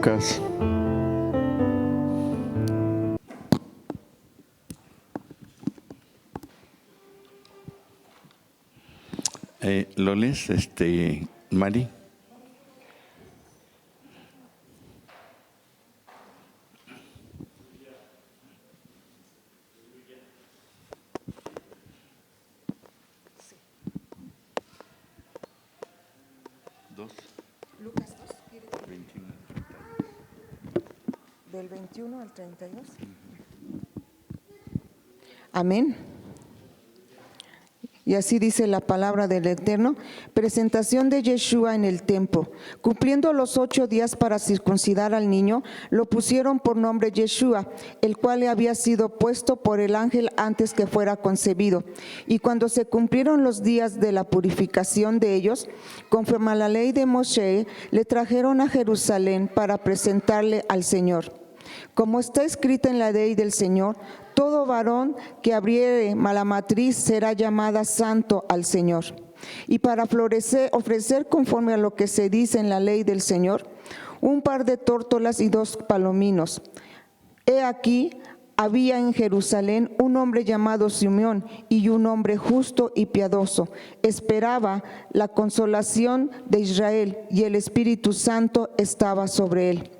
Lucas. ¿Lo lees, Mari? Lucas 2, 21. Del 21 al 32. Amén. Y así dice la palabra del Eterno: presentación de Yeshua en el templo. Cumpliendo los 8 días para circuncidar al niño, lo pusieron por nombre Yeshua, el cual le había sido puesto por el ángel antes que fuera concebido. Y cuando se cumplieron los días de la purificación de ellos, conforme a la ley de Moshe, le trajeron a Jerusalén para presentarle al Señor. Como está escrita en la ley del Señor, todo varón que abriere la matriz será llamada santo al Señor. Y para ofrecer conforme a lo que se dice en la ley del Señor, un par de tórtolas y 2 palominos. He aquí, había en Jerusalén un hombre llamado Simeón, y un hombre justo y piadoso. Esperaba la consolación de Israel, y el Espíritu Santo estaba sobre él.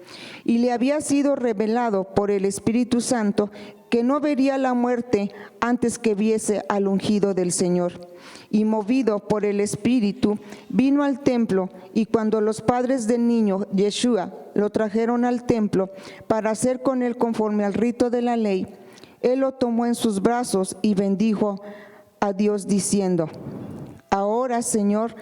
Y le había sido revelado por el Espíritu Santo que no vería la muerte antes que viese al ungido del Señor. Y movido por el Espíritu, vino al templo, y cuando los padres del niño Yeshua lo trajeron al templo para hacer con él conforme al rito de la ley, él lo tomó en sus brazos y bendijo a Dios diciendo: ahora, Señor,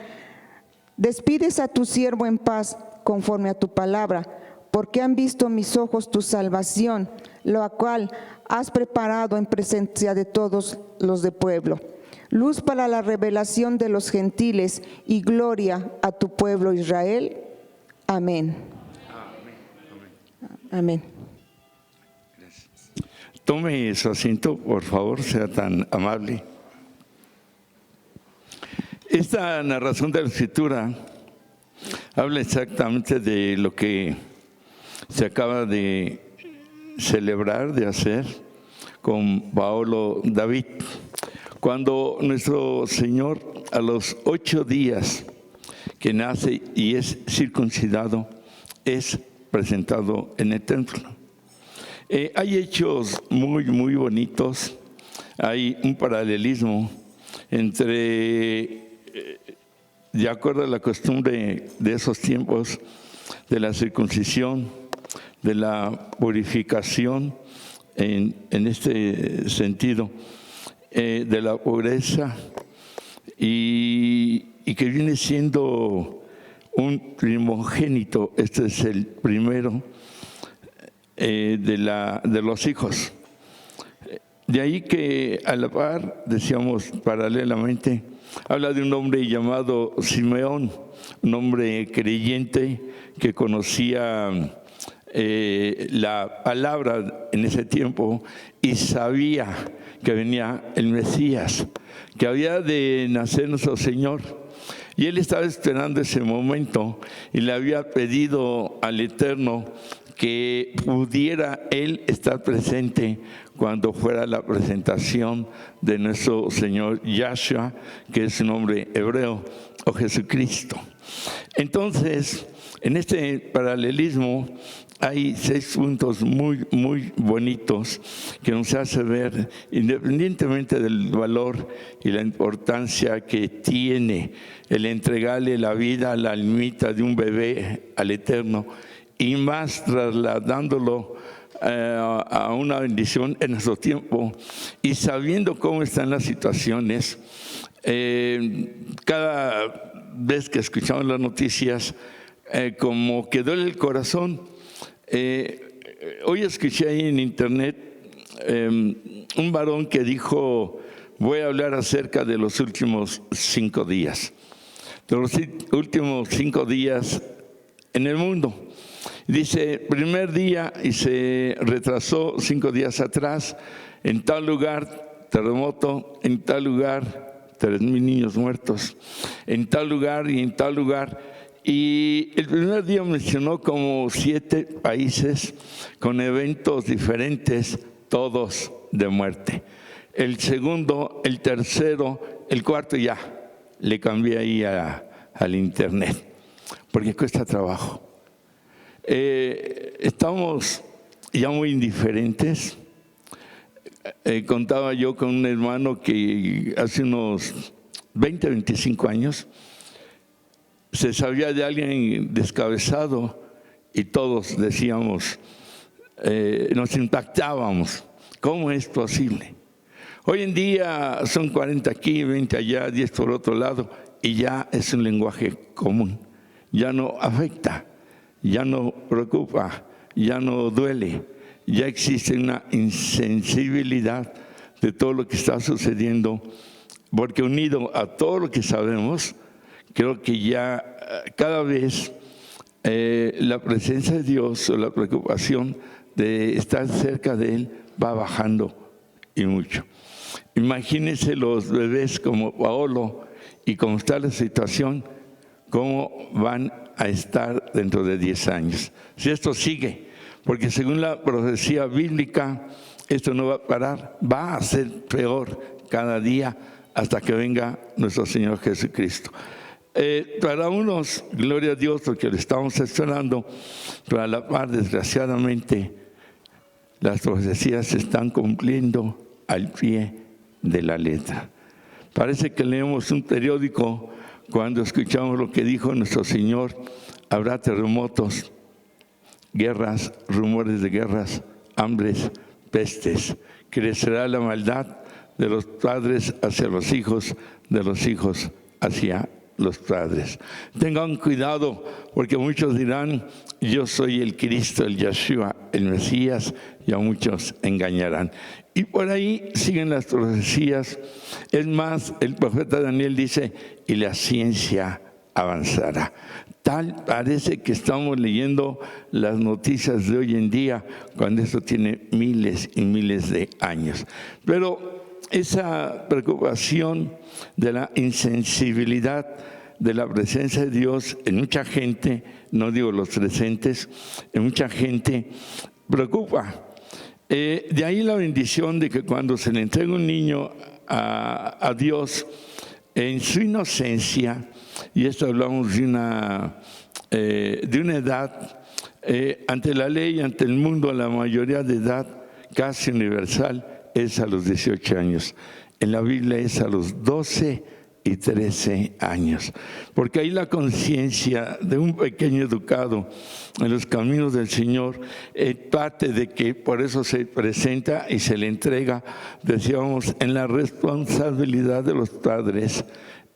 despides a tu siervo en paz conforme a tu palabra, porque han visto mis ojos tu salvación, la cual has preparado en presencia de todos los de pueblo, luz para la revelación de los gentiles y gloria a tu pueblo Israel. Amén. Amén. Tome su asiento, por favor, sea tan amable. Esta narración de la Escritura habla exactamente de lo que se acaba de celebrar, de hacer con Paolo David, cuando nuestro Señor, a los 8 días que nace y es circuncidado, es presentado en el templo. Hay hechos muy, muy bonitos. Hay un paralelismo entre, de acuerdo a la costumbre de esos tiempos, de la circuncisión, de la purificación en este sentido, de la pureza, y que viene siendo un primogénito. Este es el primero de los hijos. De ahí que a la par, decíamos paralelamente, habla de un hombre llamado Simeón, un hombre creyente que conocía la palabra en ese tiempo y sabía que venía el Mesías, que había de nacer nuestro Señor. Y él estaba esperando ese momento y le había pedido al Eterno que pudiera él estar presente cuando fuera la presentación de nuestro Señor Yahshua, que es su nombre hebreo, o Jesucristo. Entonces, en este paralelismo hay 6 puntos muy, muy bonitos que nos hace ver, independientemente del valor y la importancia que tiene el entregarle la vida a la almita de un bebé al Eterno, y más trasladándolo a una bendición en nuestro tiempo, y sabiendo cómo están las situaciones. Cada vez que escuchamos las noticias, como que duele el corazón. Hoy escuché ahí en internet un varón que dijo: voy a hablar acerca de los últimos 5 días, de los últimos 5 días en el mundo. Dice: primer día, y se retrasó 5 días atrás, en tal lugar terremoto, en tal lugar 3,000 niños muertos, en tal lugar y en tal lugar. y el primer día mencionó como 7 países con eventos diferentes, todos de muerte. El segundo, el tercero, el cuarto ya le cambié ahí al internet, porque cuesta trabajo. Estamos ya muy indiferentes. Contaba yo con un hermano que hace unos 20, 25 años se sabía de alguien descabezado y todos decíamos, nos impactábamos, ¿cómo es posible? Hoy en día son 40 aquí, 20 allá, 10 por otro lado, y ya es un lenguaje común. Ya no afecta, ya no preocupa, ya no duele, ya existe una insensibilidad de todo lo que está sucediendo, porque unido a todo lo que sabemos, creo que ya cada vez la presencia de Dios o la preocupación de estar cerca de Él va bajando y mucho. Imagínense los bebés como Paolo y cómo está la situación, cómo van a estar dentro de 10 años. Si esto sigue, porque según la profecía bíblica, esto no va a parar, va a ser peor cada día hasta que venga nuestro Señor Jesucristo. Para unos, gloria a Dios, porque lo estamos esperando, pero a la par, desgraciadamente, las profecías se están cumpliendo al pie de la letra. Parece que leemos un periódico cuando escuchamos lo que dijo nuestro Señor: habrá terremotos, guerras, rumores de guerras, hambres, pestes. Crecerá la maldad de los padres hacia los hijos, de los hijos hacia los padres. Tengan cuidado, porque muchos dirán, yo soy el Cristo, el Yeshua, el Mesías, y a muchos engañarán. Y por ahí siguen las profecías. Es más, el profeta Daniel dice, y la ciencia avanzará. Tal parece que estamos leyendo las noticias de hoy en día, cuando esto tiene miles y miles de años. Pero esa preocupación de la insensibilidad de la presencia de Dios en mucha gente, no digo los presentes, en mucha gente preocupa. De ahí la bendición de que cuando se le entrega un niño a Dios en su inocencia, y esto hablamos de una edad, ante la ley, ante el mundo, la mayoría de edad casi universal es a los 18 años. En la Biblia es a los 12 y 13 años, porque ahí la conciencia de un pequeño educado en los caminos del Señor es parte de que por eso se presenta y se le entrega, decíamos, en la responsabilidad de los padres,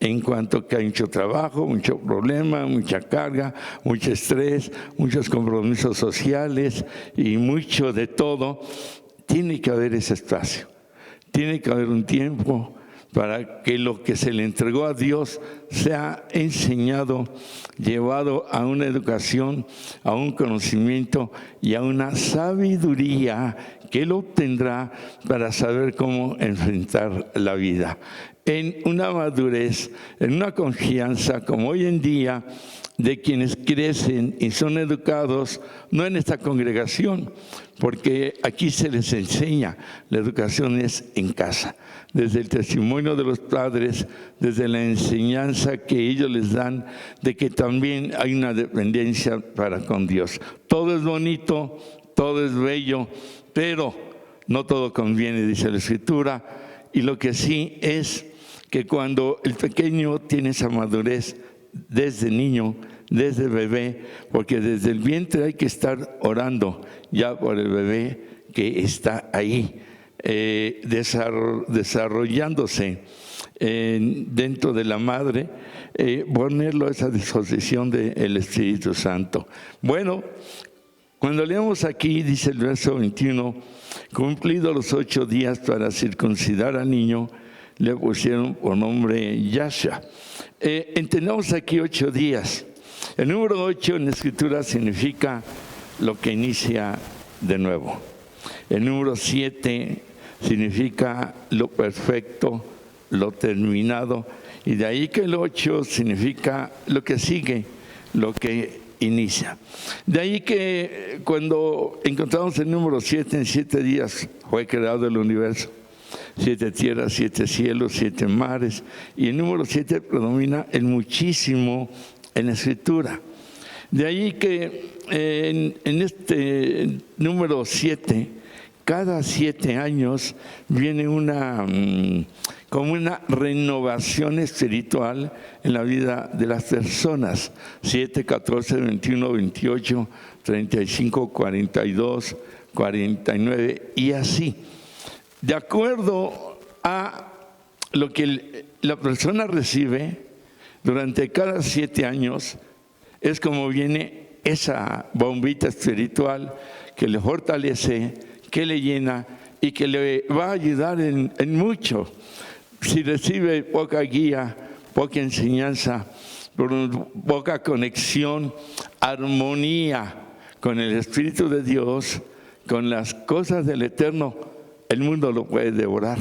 en cuanto que hay mucho trabajo, mucho problema, mucha carga, mucho estrés, muchos compromisos sociales y mucho de todo. Tiene que haber ese espacio, tiene que haber un tiempo para que lo que se le entregó a Dios sea enseñado, llevado a una educación, a un conocimiento y a una sabiduría que él obtendrá para saber cómo enfrentar la vida. En una madurez, en una confianza, como hoy en día, de quienes crecen y son educados, no en esta congregación, porque aquí se les enseña, la educación es en casa, desde el testimonio de los padres, desde la enseñanza que ellos les dan, de que también hay una dependencia para con Dios. Todo es bonito, todo es bello, pero no todo conviene, dice la Escritura, y lo que sí es que cuando el pequeño tiene esa madurez, desde niño, desde bebé, porque desde el vientre hay que estar orando ya por el bebé que está ahí, desarrollándose dentro de la madre, ponerlo a esa disposición del Espíritu Santo. Bueno, cuando leemos aquí, dice el verso 21, cumplidos los 8 días para circuncidar al niño, le pusieron por nombre Yahshua. Entendamos aquí 8 días. El número 8 en la Escritura significa lo que inicia de nuevo. El número 7 significa lo perfecto, lo terminado. Y de ahí que el 8 significa lo que sigue, lo que inicia. De ahí que cuando encontramos el número 7, en 7 días fue creado el universo. 7 tierras, 7 cielos, 7 mares. Y el número 7 predomina el muchísimo en la Escritura. De ahí que en este número 7, cada 7 años viene como una renovación espiritual en la vida de las personas. 7, 14, 21, 28, 35, 42, 49 y así. De acuerdo a lo que la persona recibe durante cada 7 años, es como viene esa bombita espiritual que le fortalece, que le llena y que le va a ayudar en mucho. Si recibe poca guía, poca enseñanza, poca conexión, armonía con el Espíritu de Dios, con las cosas del Eterno, el mundo lo puede devorar.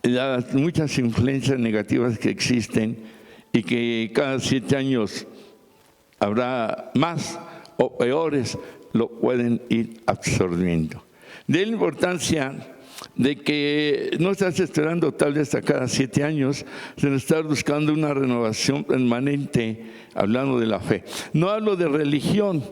Las muchas influencias negativas que existen y que cada 7 años habrá más o peores, lo pueden ir absorbiendo. De la importancia de que no estás esperando tal vez a cada 7 años, sino estás buscando una renovación permanente, hablando de la fe. No hablo de religión.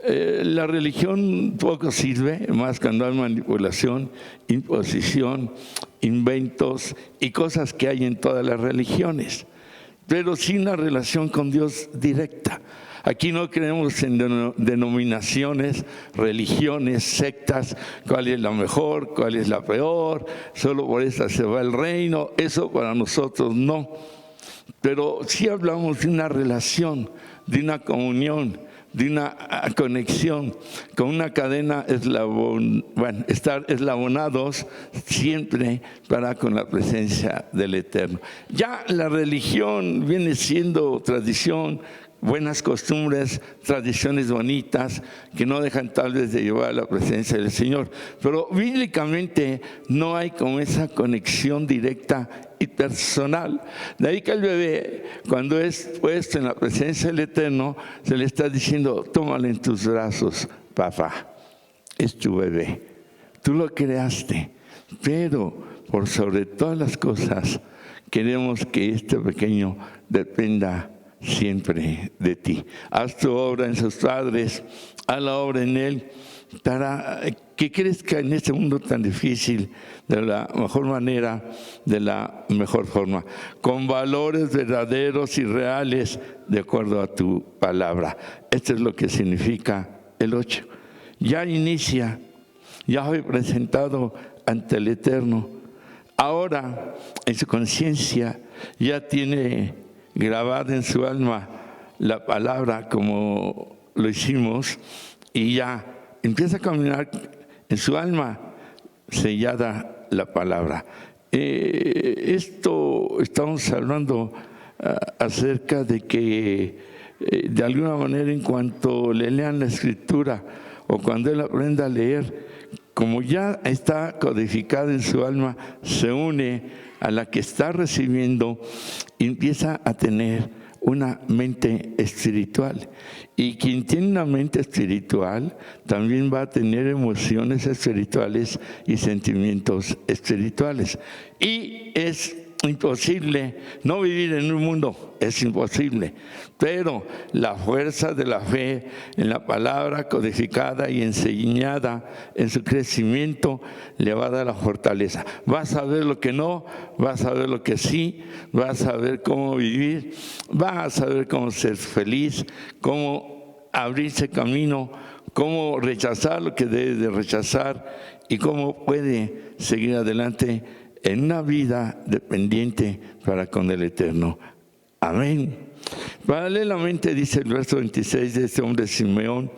La religión poco sirve, más cuando hay manipulación, imposición, inventos y cosas que hay en todas las religiones, pero sin una relación con Dios directa. Aquí no creemos en denominaciones, religiones, sectas, cuál es la mejor, cuál es la peor, solo por esta se va el reino. Eso para nosotros no, pero sí hablamos de una relación, de una comunión, de una conexión con una cadena estar eslabonados siempre para con la presencia del Eterno. Ya la religión viene siendo tradición, buenas costumbres, tradiciones bonitas que no dejan tal vez de llevar a la presencia del Señor, pero bíblicamente no hay como esa conexión directa y personal. De ahí que el bebé, cuando es puesto en la presencia del Eterno, se le está diciendo: tómalo en tus brazos, papá, es tu bebé, tú lo creaste, pero por sobre todas las cosas queremos que este pequeño dependa siempre de ti. Haz tu obra en sus padres, haz la obra en él, para que crezca en este mundo tan difícil de la mejor manera, de la mejor forma, con valores verdaderos y reales de acuerdo a tu palabra. Esto es lo que significa el 8. Ya inicia, ya fue presentado ante el Eterno. Ahora en su conciencia ya tiene grabada en su alma la palabra como lo hicimos, y ya empieza a caminar en su alma sellada la palabra. Esto estamos hablando acerca de que de alguna manera, en cuanto le lean la Escritura o cuando él aprenda a leer, como ya está codificada en su alma, se une a la que está recibiendo y empieza a tener una mente espiritual. Y quien tiene una mente espiritual también va a tener emociones espirituales y sentimientos espirituales. Y es imposible no vivir en un mundo, es imposible, pero la fuerza de la fe en la palabra codificada y enseñada en su crecimiento le va a dar la fortaleza. Vas a ver lo que no, vas a ver lo que sí, vas a ver cómo vivir, vas a saber cómo ser feliz, cómo abrirse camino, cómo rechazar lo que debe de rechazar y cómo puede seguir adelante en una vida dependiente para con el Eterno. Amén. Paralelamente dice el verso 26 de este hombre Simeón,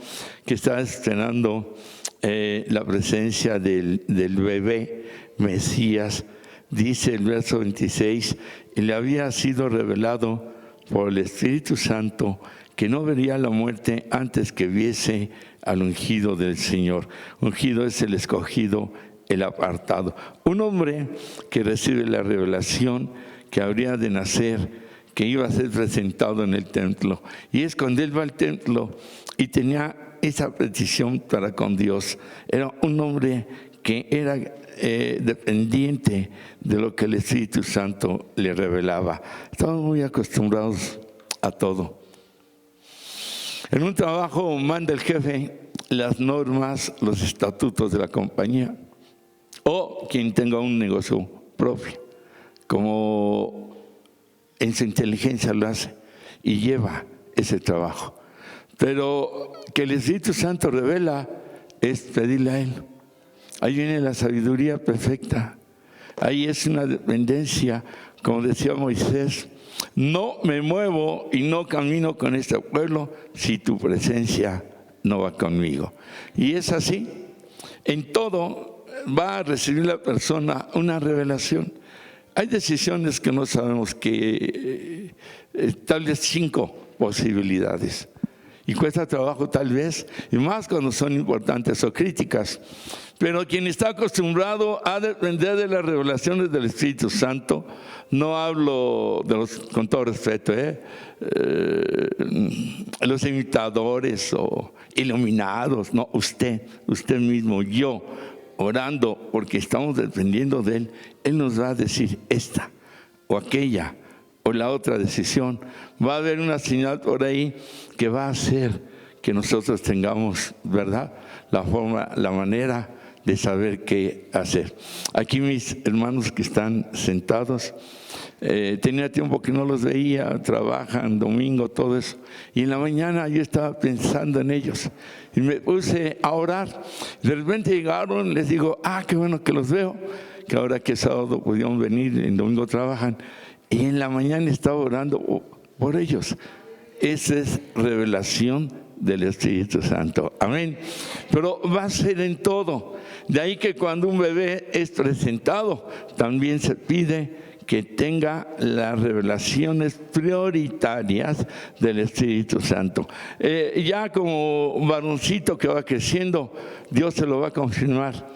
que está esperando la presencia del bebé Mesías. Dice el verso 26, y le había sido revelado por el Espíritu Santo que no vería la muerte antes que viese al ungido del Señor. Ungido es el escogido, el apartado. Un hombre que recibe la revelación que habría de nacer, que iba a ser presentado en el templo. Y es cuando él va al templo y tenía esa petición para con Dios. Era un hombre que era dependiente de lo que el Espíritu Santo le revelaba. Estaban muy acostumbrados a todo. En un trabajo manda el jefe las normas, los estatutos de la compañía, o quien tenga un negocio propio, como en su inteligencia lo hace y lleva ese trabajo. Pero que el Espíritu Santo revela es pedirle a Él. Ahí viene la sabiduría perfecta. Ahí es una dependencia, como decía Moisés: no me muevo y no camino con este pueblo si tu presencia no va conmigo. Y es así. En todo va a recibir la persona una revelación. Hay decisiones que no sabemos, que tal vez 5 posibilidades. Y cuesta trabajo tal vez, y más cuando son importantes o críticas. Pero quien está acostumbrado a depender de las revelaciones del Espíritu Santo, no hablo de los, con todo respeto, los imitadores o iluminados, no, usted mismo, yo, orando porque estamos dependiendo de Él, Él nos va a decir esta o aquella o la otra decisión. Va a haber una señal por ahí que va a hacer que nosotros tengamos, ¿verdad?, la forma, la manera de saber qué hacer. Aquí mis hermanos que están sentados, tenía tiempo que no los veía, trabajan domingo, todo eso, y en la mañana yo estaba pensando en ellos y me puse a orar. De repente llegaron, les digo: qué bueno que los veo, que ahora que sábado pudieron venir, en domingo trabajan, y en la mañana estaba orando por ellos. Esa es revelación del Espíritu Santo. Amén. Pero va a ser en todo. De ahí que cuando un bebé es presentado, también se pide que tenga las revelaciones prioritarias del Espíritu Santo. Ya como varoncito que va creciendo, Dios se lo va a confirmar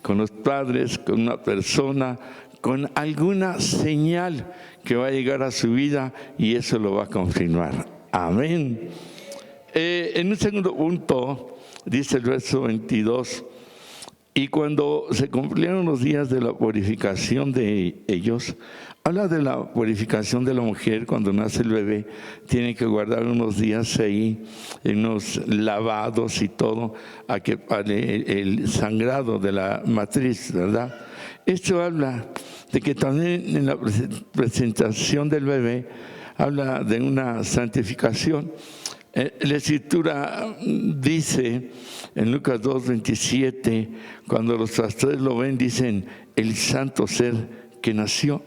con los padres, con una persona, con alguna señal que va a llegar a su vida, y eso lo va a confirmar. Amén. En un segundo punto, dice el verso 22, y cuando se cumplieron los días de la purificación de ellos, habla de la purificación de la mujer. Cuando nace el bebé, tiene que guardar unos días ahí, en unos lavados y todo, a que pare el sangrado de la matriz, ¿verdad? Esto habla de que también en la presentación del bebé habla de una santificación. La Escritura dice en Lucas 2:27, cuando los pastores lo ven, dicen: el santo ser que nació.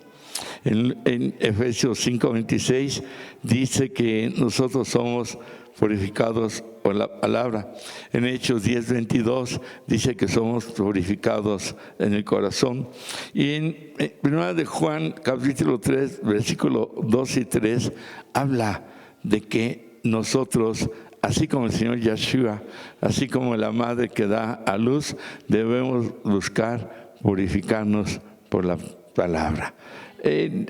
En Efesios 5:26 dice que nosotros somos purificados por la palabra. En Hechos 10:22 dice que somos purificados en el corazón. Y en 1 de Juan capítulo 3 versículo 2 y 3 habla de que nosotros, así como el Señor Yeshua, así como la madre que da a luz, debemos buscar purificarnos por la palabra.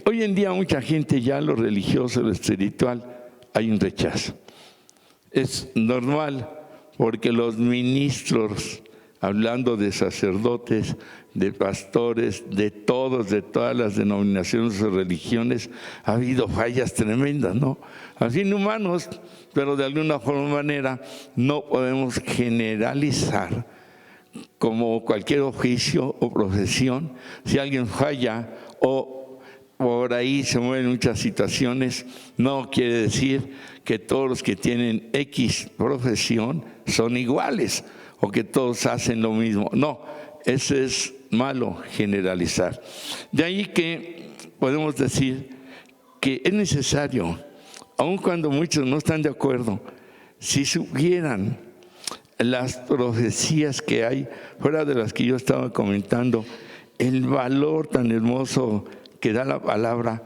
Hoy en día mucha gente, ya lo religioso, lo espiritual, hay un rechazo. Es normal, porque los ministros, hablando de sacerdotes, de pastores, de todos, de todas las denominaciones o religiones, ha habido fallas tremendas, ¿no? Así inhumanos, pero de alguna forma manera no podemos generalizar como cualquier oficio o profesión. Si alguien falla o por ahí se mueven muchas situaciones, no quiere decir que todos los que tienen X profesión son iguales o que todos hacen lo mismo. No, eso es malo, generalizar. De ahí que podemos decir que es necesario, aun cuando muchos no están de acuerdo, si supieran las profecías que hay, fuera de las que yo estaba comentando, el valor tan hermoso que da la palabra,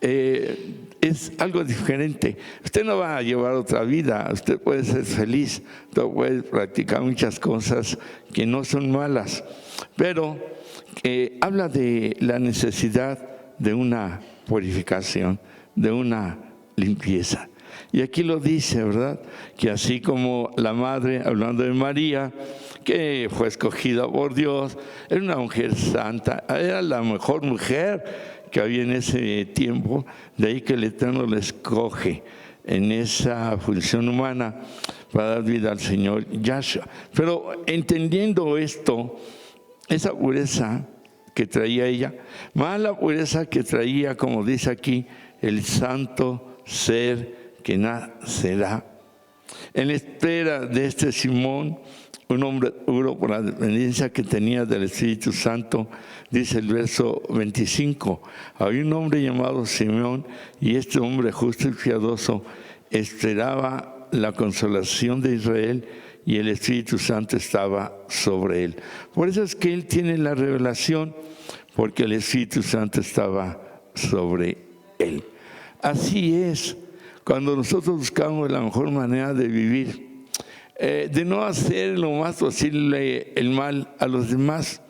es algo diferente. Usted no va a llevar otra vida, usted puede ser feliz, usted puede practicar muchas cosas que no son malas, pero habla de la necesidad de una purificación de una limpieza. Y aquí lo dice, ¿verdad? Que así como la madre, hablando de María, que fue escogida por Dios, era una mujer santa, era la mejor mujer que había en ese tiempo, de ahí que el Eterno la escoge en esa función humana para dar vida al Señor Yahshua. Pero entendiendo esto, esa pureza que traía ella, más la pureza que traía, como dice aquí, el santo ser que nacerá. En espera de este Simón, un hombre puro por la dependencia que tenía del Espíritu Santo, dice el verso 25, había un hombre llamado Simeón, y este hombre justo y piadoso esperaba la consolación de Israel, y el Espíritu Santo estaba sobre él. Por eso es que él tiene la revelación, porque el Espíritu Santo estaba sobre él. Así es, cuando nosotros buscamos la mejor manera de vivir, de no hacer lo más posible el mal a los demás.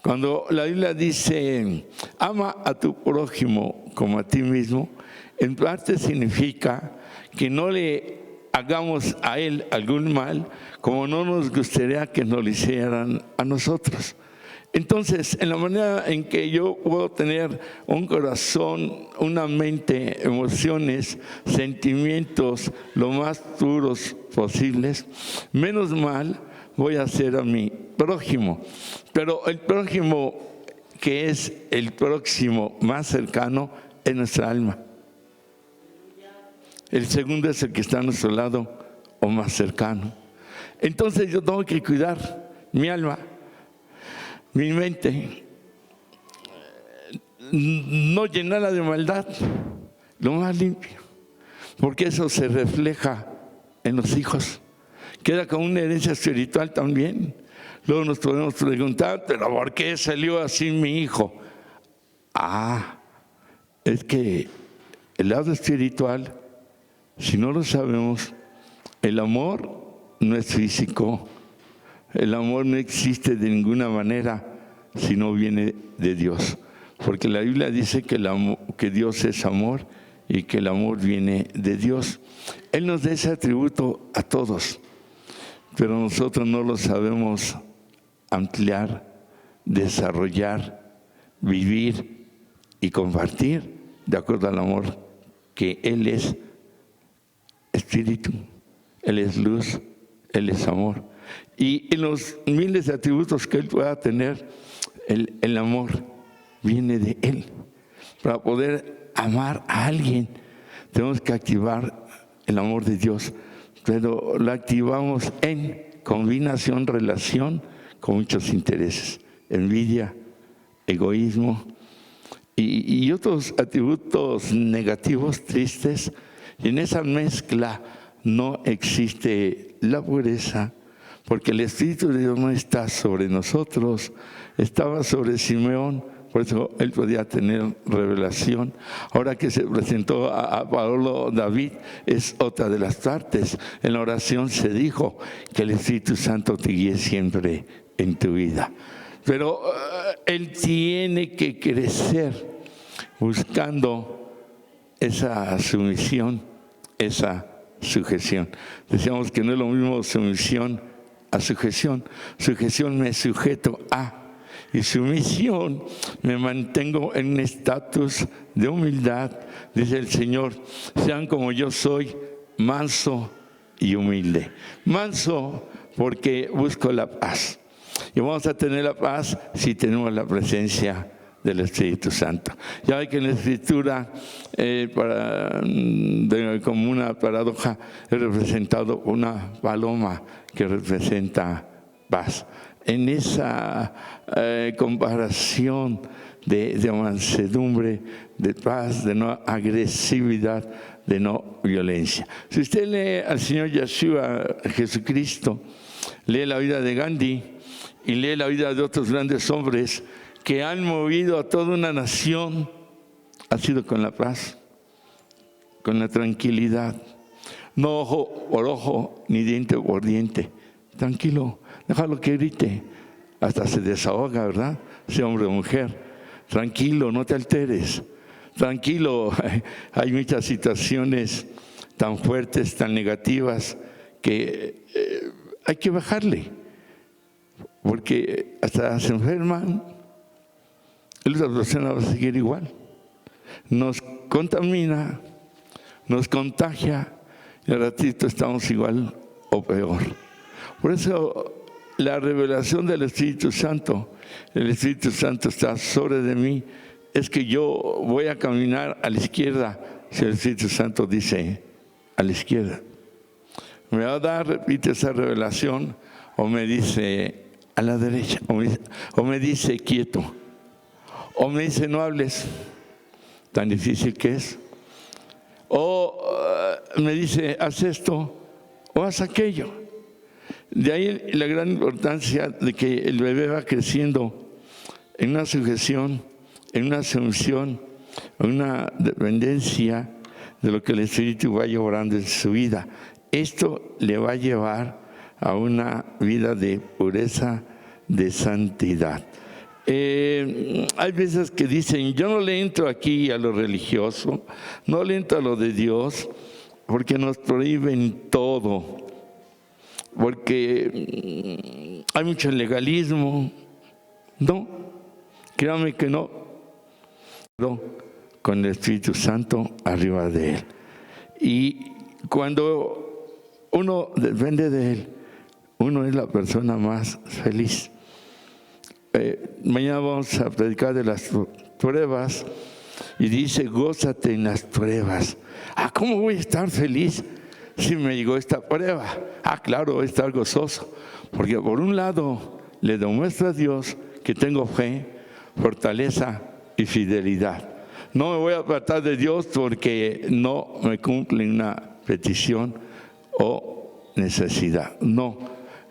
Cuando la Biblia dice, ama a tu prójimo como a ti mismo, en parte significa que no le hagamos a él algún mal, como no nos gustaría que nos lo hicieran a nosotros. Entonces, en la manera en que yo puedo tener un corazón, una mente, emociones, sentimientos lo más puros posibles, menos mal voy a hacer a mi prójimo. Pero el prójimo, que es el próximo más cercano, es nuestra alma. El segundo es el que está a nuestro lado o más cercano. Entonces yo tengo que cuidar mi alma, mi mente, no llenarla de maldad, lo más limpio, porque eso se refleja en los hijos. Queda como una herencia espiritual también. Luego nos podemos preguntar, ¿pero por qué salió así mi hijo? Es que el lado espiritual, si no lo sabemos, el amor no es físico. El amor no existe de ninguna manera si no viene de Dios. Porque la Biblia dice que Dios es amor y que el amor viene de Dios. Él nos da ese atributo a todos, pero nosotros no lo sabemos ampliar, desarrollar, vivir y compartir de acuerdo al amor que Él es espíritu, Él es luz, Él es amor. Y en los miles de atributos que Él pueda tener, el amor viene de Él. Para poder amar a alguien, tenemos que activar el amor de Dios, pero lo activamos en combinación, relación con muchos intereses, envidia, egoísmo y otros atributos negativos, tristes. Y en esa mezcla no existe la pureza, porque el Espíritu de Dios no está sobre nosotros, estaba sobre Simeón, por eso él podía tener revelación. Ahora que se presentó a Pablo David, es otra de las partes. En la oración se dijo que el Espíritu Santo te guíe siempre en tu vida. Pero él tiene que crecer buscando esa sumisión, esa sujeción. Decíamos que no es lo mismo sumisión a sujeción. Sujeción me sujeto a, y sumisión me mantengo en un estatus de humildad. Dice el Señor, sean como yo soy, manso y humilde. Manso porque busco la paz. Y vamos a tener la paz si tenemos la presencia del Espíritu Santo. Ya ve que en la Escritura, como una paradoja, he representado una paloma que representa paz. En esa comparación de mansedumbre, de paz, de no agresividad, de no violencia. Si usted lee al Señor Yahshua, Jesucristo, lee la vida de Gandhi y lee la vida de otros grandes hombres que han movido a toda una nación, ha sido con la paz, con la tranquilidad. No ojo por ojo, ni diente por diente. Tranquilo, déjalo que grite. Hasta se desahoga, ¿verdad? Sea hombre o mujer. Tranquilo, no te alteres. tranquilo, hay muchas situaciones tan fuertes, tan negativas, que hay que bajarle, porque hasta se enferman, la persona va a seguir igual. Nos contamina, nos contagia, y al ratito estamos igual o peor. Por eso la revelación del Espíritu Santo, el Espíritu Santo está sobre de mí, es que yo voy a caminar a la izquierda si el Espíritu Santo dice a la izquierda. Me va a dar, repite esa revelación, o me dice a la derecha, o me dice quieto, o me dice no hables, tan difícil que es, o me dice haz esto o haz aquello. De ahí la gran importancia de que el bebé va creciendo en una sujeción, en una sumisión, en una dependencia de lo que el Espíritu va llevando en su vida. Esto le va a llevar a una vida de pureza, de santidad. Hay veces que dicen, yo no le entro aquí a lo religioso, no le entro a lo de Dios, porque nos prohíben todo, porque hay mucho legalismo. No, créame que no, con el Espíritu Santo arriba de él. Y cuando uno depende de él, uno es la persona más feliz. Mañana vamos a predicar de las pruebas y dice, gózate en las pruebas. ¿Cómo voy a estar feliz si me llegó esta prueba? Claro, voy a estar gozoso, porque por un lado le demuestra a Dios que tengo fe, fortaleza y fidelidad. No me voy a apartar de Dios porque no me cumple una petición o necesidad. No,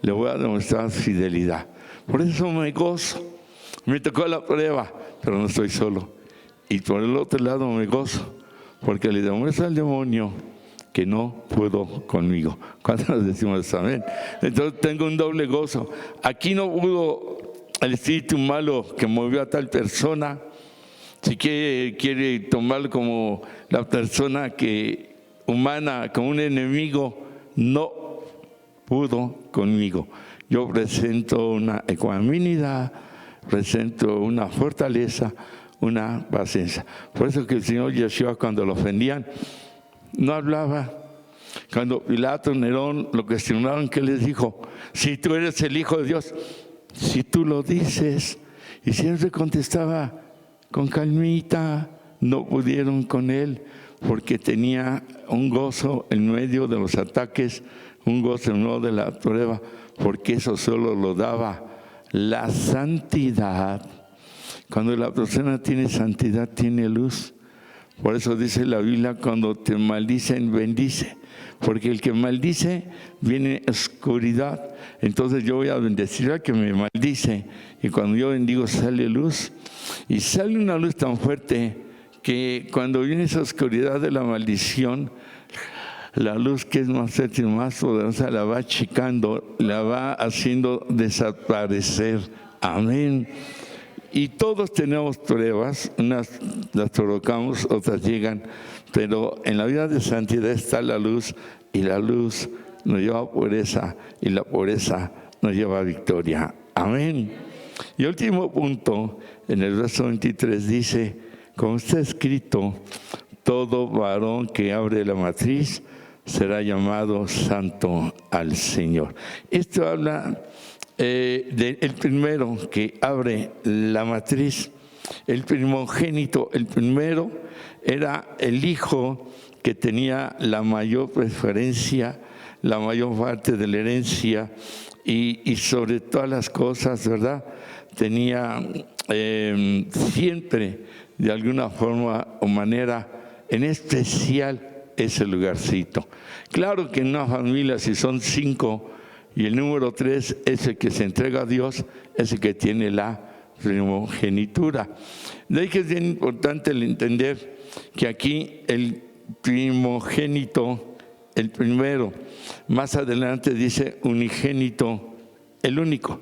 le voy a demostrar fidelidad. Por eso me gozo. Me tocó la prueba, pero no estoy solo. Y por el otro lado me gozo, porque le demuestra al demonio que no pudo conmigo. ¿Cuándo nos decimos amén? Entonces tengo un doble gozo. Aquí no pudo el espíritu malo que movió a tal persona. Si quiere tomarlo como la persona que humana, como un enemigo, no pudo conmigo. Yo presento una ecuanimidad, presento una fortaleza, una paciencia. Por eso que el Señor Yeshua, cuando lo ofendían, no hablaba. Cuando Pilato, Nerón lo cuestionaron, ¿qué les dijo? Si tú eres el Hijo de Dios, si tú lo dices. Y siempre contestaba con calmita. No pudieron con él porque tenía un gozo en medio de los ataques, un gozo en medio de la prueba, porque eso solo lo daba la santidad. Cuando la persona tiene santidad, tiene luz. Por eso dice la Biblia, cuando te maldicen, bendice. Porque el que maldice, viene oscuridad. Entonces yo voy a bendecir al que me maldice. Y cuando yo bendigo, sale luz. Y sale una luz tan fuerte que cuando viene esa oscuridad de la maldición, la luz que es más fuerte y más poderosa la va achicando, la va haciendo desaparecer. Amén. Y todos tenemos pruebas, unas las provocamos, otras llegan, pero en la vida de santidad está la luz, y la luz nos lleva a pureza, y la pureza nos lleva a victoria. Amén. Y último punto, en el verso 23 dice, como está escrito, todo varón que abre la matriz será llamado santo al Señor. Esto habla del primero que abre la matriz, el primogénito. El primero era el hijo que tenía la mayor preferencia, la mayor parte de la herencia y sobre todas las cosas, ¿verdad? Tenía siempre, de alguna forma o manera, en especial ese lugarcito. Claro que en una familia, si son 5 y el número 3 es el que se entrega a Dios, es el que tiene la primogenitura. De ahí que es bien importante el entender que aquí el primogénito, el primero, más adelante dice unigénito, el único.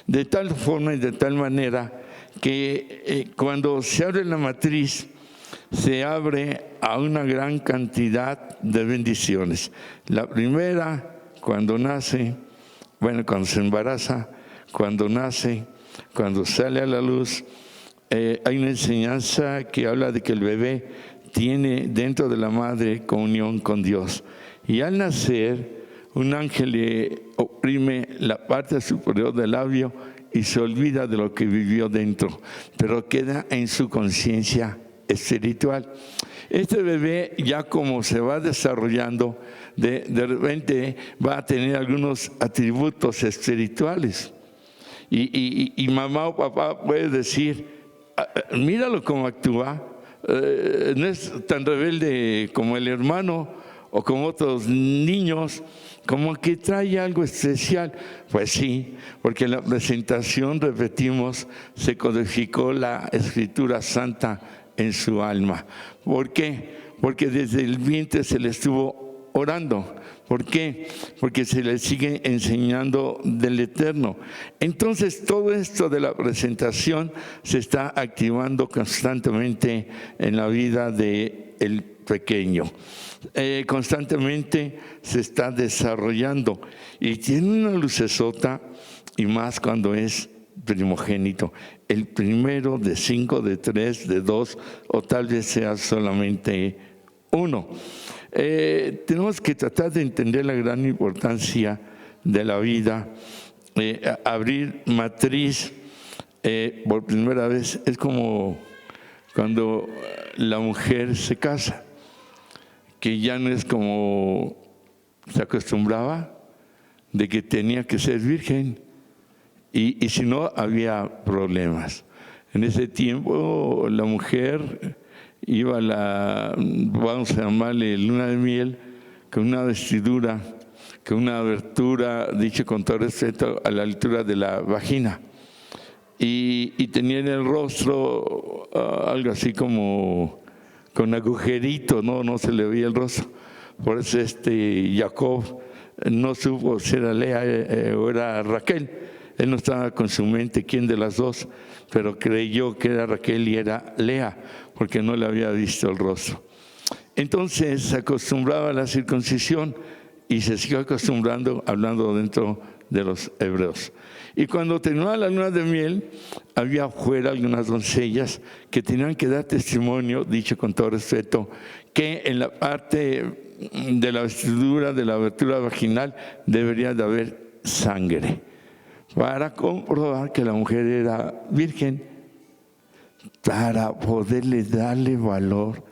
De tal forma y de tal manera que cuando se abre la matriz, se abre a una gran cantidad de bendiciones. La primera, cuando nace, cuando se embaraza, cuando nace, cuando sale a la luz, hay una enseñanza que habla de que el bebé tiene dentro de la madre comunión con Dios. Y al nacer, un ángel le oprime la parte superior del labio y se olvida de lo que vivió dentro, pero queda en su conciencia espiritual. Este bebé, ya como se va desarrollando, de repente va a tener algunos atributos espirituales. Y mamá o papá puede decir, míralo cómo actúa, no es tan rebelde como el hermano o como otros niños, como que trae algo especial. Pues sí, porque en la presentación, repetimos, se codificó la Escritura Santa en su alma. ¿Por qué? Porque desde el vientre se le estuvo orando. ¿Por qué? Porque se le sigue enseñando del Eterno. Entonces, todo esto de la presentación se está activando constantemente en la vida del pequeño. Constantemente se está desarrollando y tiene una lucesota, y más cuando es primogénito, el primero de 5, de 3, de 2, o tal vez sea solamente uno. Tenemos que tratar de entender la gran importancia de la vida. Abrir matriz por primera vez es como cuando la mujer se casa, que ya no es como se acostumbraba, de que tenía que ser virgen, y si no había problemas. En ese tiempo la mujer iba a vamos a llamarle luna de miel, con una vestidura, con una abertura, dicho con todo respeto, a la altura de la vagina. Y tenía en el rostro algo así como con agujeritos, no se le veía el rostro. Por eso Jacob no supo si era Lea o era Raquel. Él no estaba con su mente quién de las dos, pero creyó que era Raquel y era Lea, porque no le había visto el rostro. Entonces se acostumbraba a la circuncisión y se siguió acostumbrando, hablando dentro de los hebreos. Y cuando terminaba la luna de miel, había afuera algunas doncellas que tenían que dar testimonio, dicho con todo respeto, que en la parte de la vestidura, de la abertura vaginal, debería de haber sangre, para comprobar que la mujer era virgen, para poderle darle valor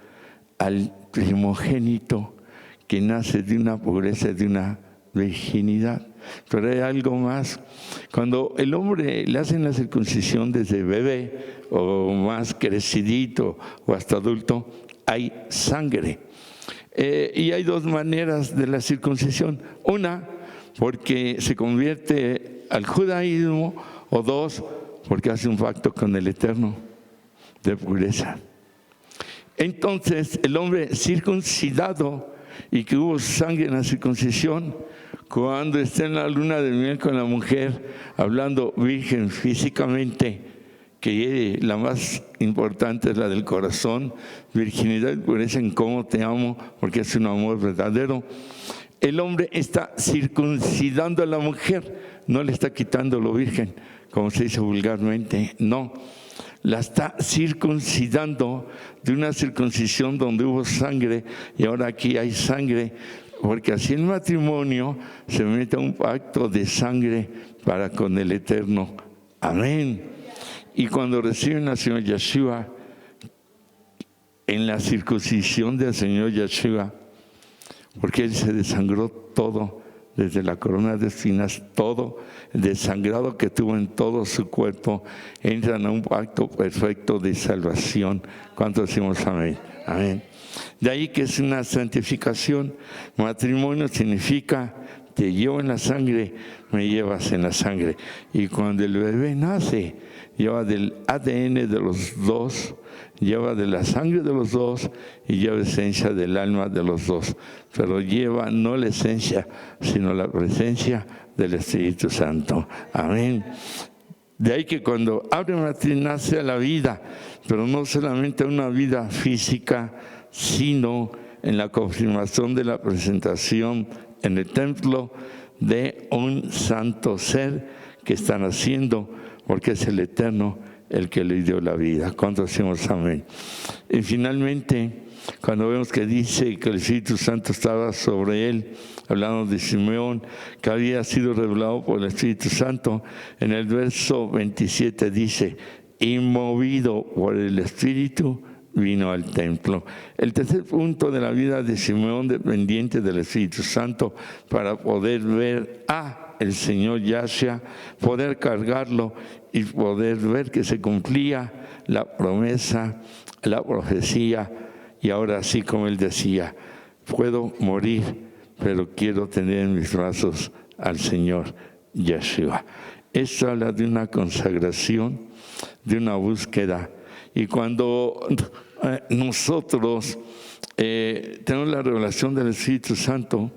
al primogénito que nace de una pobreza, de una virginidad. Pero hay algo más. Cuando el hombre le hacen la circuncisión desde bebé o más crecidito o hasta adulto, hay sangre. Y hay dos maneras de la circuncisión. Una, porque se convierte al judaísmo, o dos, porque hace un pacto con el Eterno de pureza. Entonces, el hombre circuncidado y que hubo sangre en la circuncisión, cuando está en la luna de miel con la mujer, hablando virgen físicamente, que la más importante es la del corazón, virginidad y pureza en cómo te amo, porque es un amor verdadero. El hombre está circuncidando a la mujer, no le está quitando lo virgen, como se dice vulgarmente, no. La está circuncidando de una circuncisión donde hubo sangre y ahora aquí hay sangre, porque así el matrimonio se mete a un pacto de sangre para con el Eterno. Amén. Y cuando reciben al Señor Yeshua, en la circuncisión del Señor Yeshua, porque Él se desangró todo, desde la corona de espinas, todo el desangrado que tuvo en todo su cuerpo, entran a un pacto perfecto de salvación. ¿Cuántos decimos amén? Amén. De ahí que es una santificación. Matrimonio significa te llevo en la sangre, me llevas en la sangre. Y cuando el bebé nace, lleva del ADN de los dos, lleva de la sangre de los dos y lleva esencia del alma de los dos. Pero lleva no la esencia, sino la presencia del Espíritu Santo. Amén. De ahí que cuando abre matriz nace a la vida, pero no solamente una vida física, sino en la confirmación de la presentación en el templo de un santo ser que están haciendo, porque es el Eterno el que le dio la vida. ¿Cuántos decimos amén? Y finalmente, cuando vemos que dice que el Espíritu Santo estaba sobre él, hablando de Simeón, que había sido revelado por el Espíritu Santo, en el verso 27 dice, y movido por el Espíritu, vino al templo. El tercer punto de la vida de Simeón, dependiente del Espíritu Santo, para poder ver a el Señor Yahshua, poder cargarlo y poder ver que se cumplía la promesa, la profecía. Y ahora sí, como él decía, puedo morir, pero quiero tener en mis brazos al Señor Yeshua. Esto habla de una consagración, de una búsqueda. Y cuando nosotros tenemos la revelación del Espíritu Santo,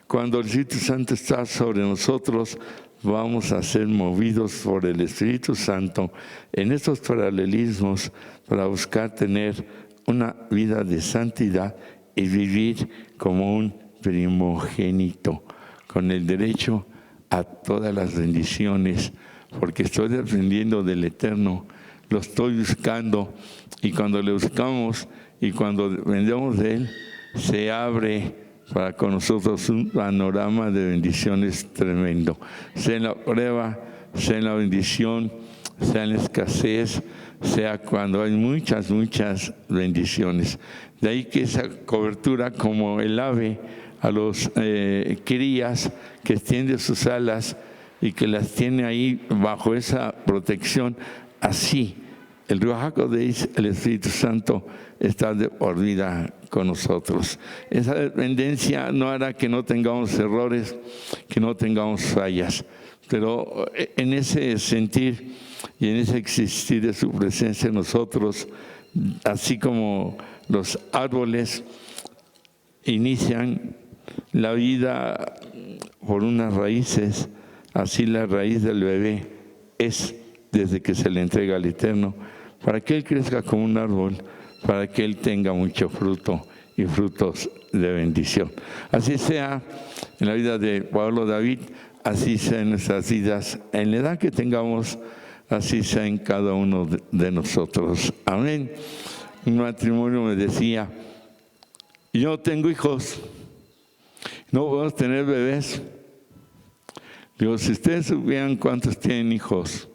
cuando el Espíritu Santo está sobre nosotros, vamos a ser movidos por el Espíritu Santo en estos paralelismos para buscar tener una vida de santidad y vivir como un primogénito, con el derecho a todas las bendiciones, porque estoy dependiendo del Eterno, lo estoy buscando, y cuando le buscamos y cuando dependemos de Él, se abre para con nosotros un panorama de bendiciones tremendo, sea en la prueba, sea en la bendición, sea en la escasez, sea cuando hay muchas bendiciones. De ahí que esa cobertura, como el ave a los crías, que extiende sus alas y que las tiene ahí bajo esa protección, así el Ruach HaKodesh, el Espíritu Santo, está de por vida con nosotros. Esa dependencia no hará que no tengamos errores, que no tengamos fallas, pero en ese sentir y en ese existir de su presencia en nosotros, así como los árboles inician la vida por unas raíces, así la raíz del bebé es desde que se le entrega al Eterno, para que él crezca como un árbol, para que él tenga mucho fruto y frutos de bendición. Así sea en la vida de Pablo David, así sea en nuestras vidas, en la edad que tengamos, así sea en cada uno de nosotros. Amén. Un matrimonio me decía, yo tengo hijos, no podemos tener bebés. Digo, si ustedes supieran cuántos tienen hijos,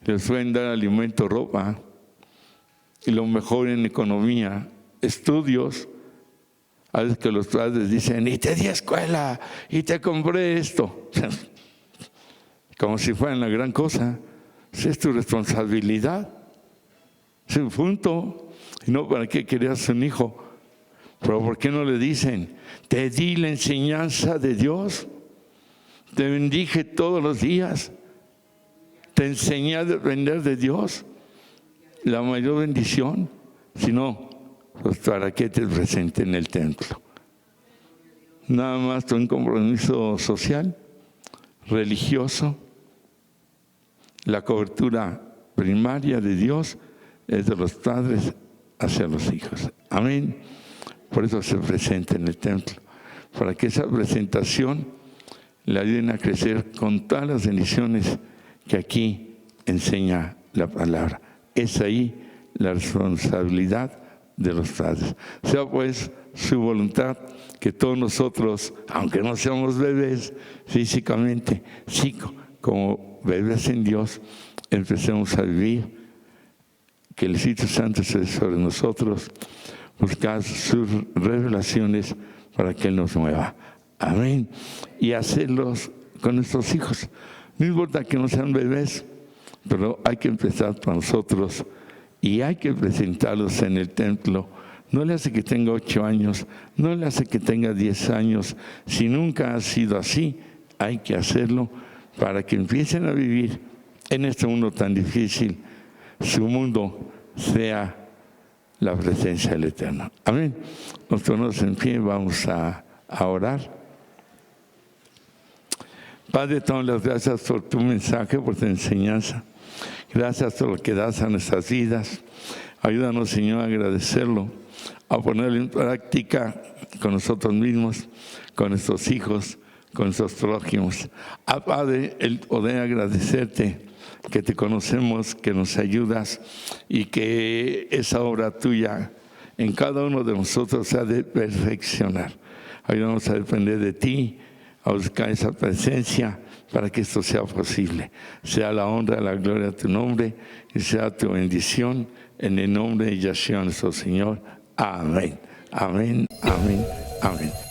les pueden dar alimento, ropa, y lo mejor en economía, estudios. A veces que los padres dicen, y te di escuela, y te compré esto. Como si fueran la gran cosa. Esa es tu responsabilidad. Es un punto. Y no, ¿para qué querías un hijo? Pero ¿por qué no le dicen, te di la enseñanza de Dios? Te bendije todos los días. Te enseñé a depender de Dios. La mayor bendición. Si no, pues ¿para qué te presente en el templo? Nada más un compromiso social, religioso. La cobertura primaria de Dios es de los padres hacia los hijos. Amén. Por eso se presenta en el templo, para que esa presentación le ayuden a crecer con todas las bendiciones que aquí enseña la palabra. Es ahí la responsabilidad de los padres. Sea pues su voluntad que todos nosotros, aunque no seamos bebés físicamente, sí, como bebés en Dios, empecemos a vivir, que el Espíritu Santo esté sobre nosotros, buscar sus revelaciones para que Él nos mueva. Amén. Y hacerlos con nuestros hijos. No importa que no sean bebés, pero hay que empezar por nosotros y hay que presentarlos en el templo. No le hace que tenga 8 años, no le hace que tenga 10 años. Si nunca ha sido así, hay que hacerlo para que empiecen a vivir en este mundo tan difícil. Su mundo sea la presencia del Eterno. Amén. Nos ponemos en pie, vamos a orar. Padre, te doy las gracias por tu mensaje, por tu enseñanza. Gracias por lo que das a nuestras vidas. Ayúdanos, Señor, a agradecerlo, a ponerlo en práctica con nosotros mismos, con nuestros hijos, con nuestros prójimos. Padre, el poder agradecerte que te conocemos, que nos ayudas y que esa obra tuya en cada uno de nosotros se ha de perfeccionar. Ayúdanos a depender de ti, a buscar esa presencia para que esto sea posible. Sea la honra, la gloria de tu nombre y sea tu bendición en el nombre de Yeshua nuestro Señor. Amén, amén, amén, amén.